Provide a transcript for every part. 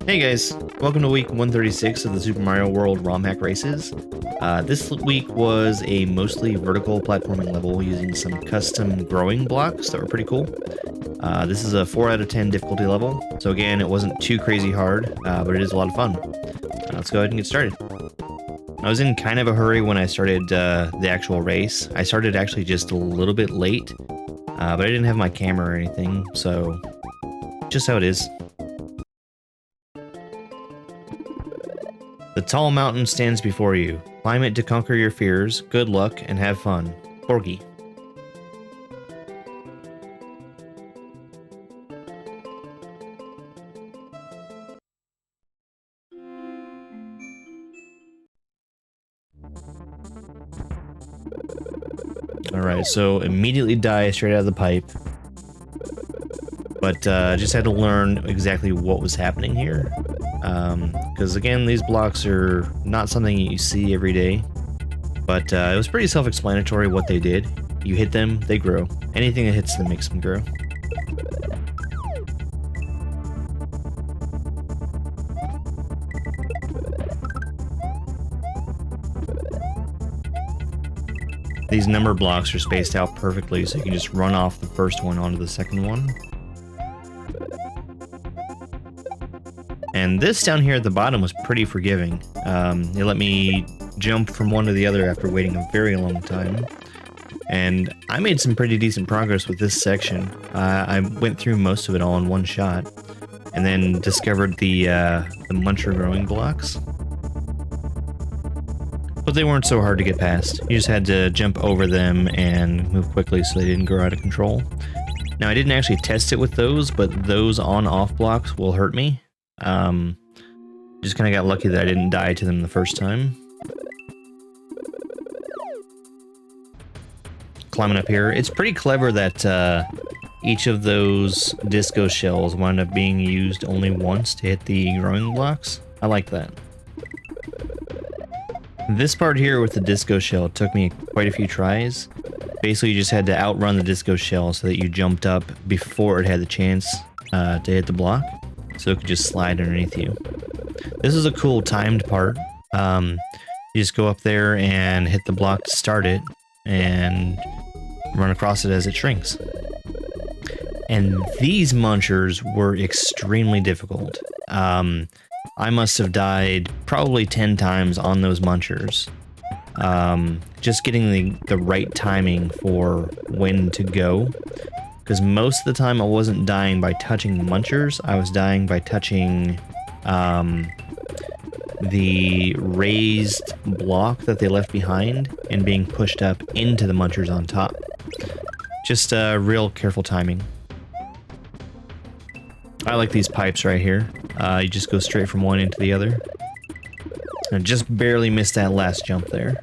Hey guys, welcome to week 136 of the Super Mario World Romhack Races. This week was a mostly vertical platforming level using some custom growing blocks that were pretty cool. This is a 4 out of 10 difficulty level, so again, it wasn't too crazy hard, but it is a lot of fun. Let's go ahead and get started. I was in kind of a hurry when I started the actual race. I started actually just a little bit late, but I didn't have my camera or anything, so just how it is. The tall mountain stands before you. Climb it to conquer your fears. Good luck and have fun. Porgy. Alright, so immediately die straight out of the pipe. But just had to learn exactly what was happening here. Because again, these blocks are not something you see every day. But it was pretty self-explanatory what they did. You hit them, they grow. Anything that hits them makes them grow. These number blocks are spaced out perfectly, so you can just run off the first one onto the second one. And this down here at the bottom was pretty forgiving. It let me jump from one to the other after waiting a very long time. And I made some pretty decent progress with this section. I went through most of it all in one shot, and then discovered the muncher growing blocks. But they weren't so hard to get past. You just had to jump over them and move quickly so they didn't grow out of control. Now I didn't actually test it with those, but those on-off blocks will hurt me. Just kind of got lucky that I didn't die to them the first time. Climbing up here, it's pretty clever that each of those disco shells wound up being used only once to hit the growing blocks. I like that. This part here with the disco shell took me quite a few tries. Basically, you just had to outrun the disco shell so that you jumped up before it had the chance to hit the block, so it could just slide underneath you. This is a cool timed part. You just go up there and hit the block to start it, and run across it as it shrinks. And these munchers were extremely difficult. I must have died probably 10 times on those munchers. Just getting the right timing for when to go. Because most of the time I wasn't dying by touching the munchers, I was dying by touching the raised block that they left behind and being pushed up into the munchers on top. Just real careful timing. I like these pipes right here. You just go straight from one into the other. I just barely missed that last jump there.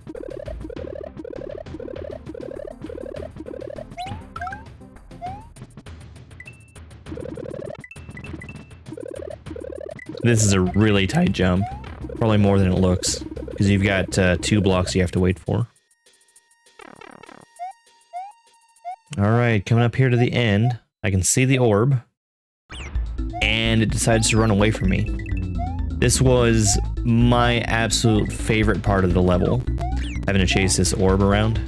This is a really tight jump. Probably more than it looks, because you've got 2 blocks you have to wait for. Alright, coming up here to the end, I can see the orb, and it decides to run away from me. This was my absolute favorite part of the level, having to chase this orb around.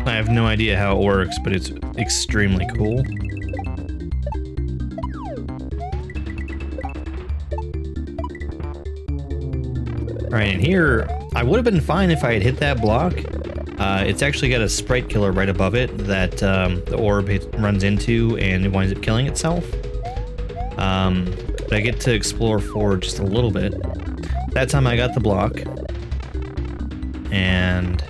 I have no idea how it works, but it's extremely cool. Alright, and here, I would have been fine if I had hit that block. It's actually got a sprite killer right above it that the orb runs into and it winds up killing itself. But I get to explore forward just a little bit. That time I got the block. And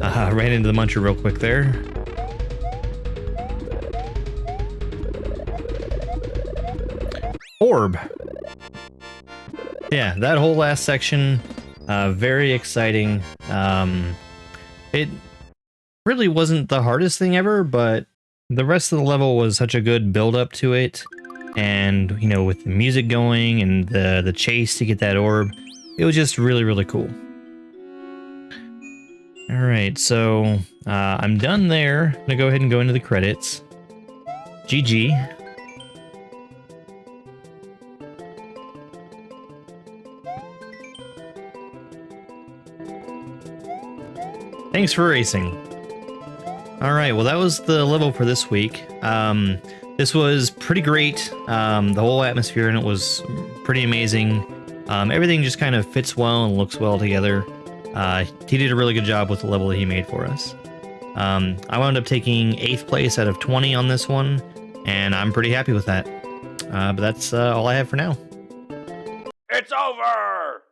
ran into the muncher real quick there. Orb. Yeah, that whole last section, very exciting. It really wasn't the hardest thing ever, but the rest of the level was such a good build up to it. And, you know, with the music going and the chase to get that orb, it was just really, really cool. Alright, so I'm done there. I'm gonna go ahead and go into the credits. GG. Thanks for racing. Alright, well that was the level for this week. This was pretty great. The whole atmosphere in it was pretty amazing. Everything just kind of fits well and looks well together. He did a really good job with the level that he made for us. I wound up taking 8th place out of 20 on this one, and I'm pretty happy with that. But that's all I have for now. It's over!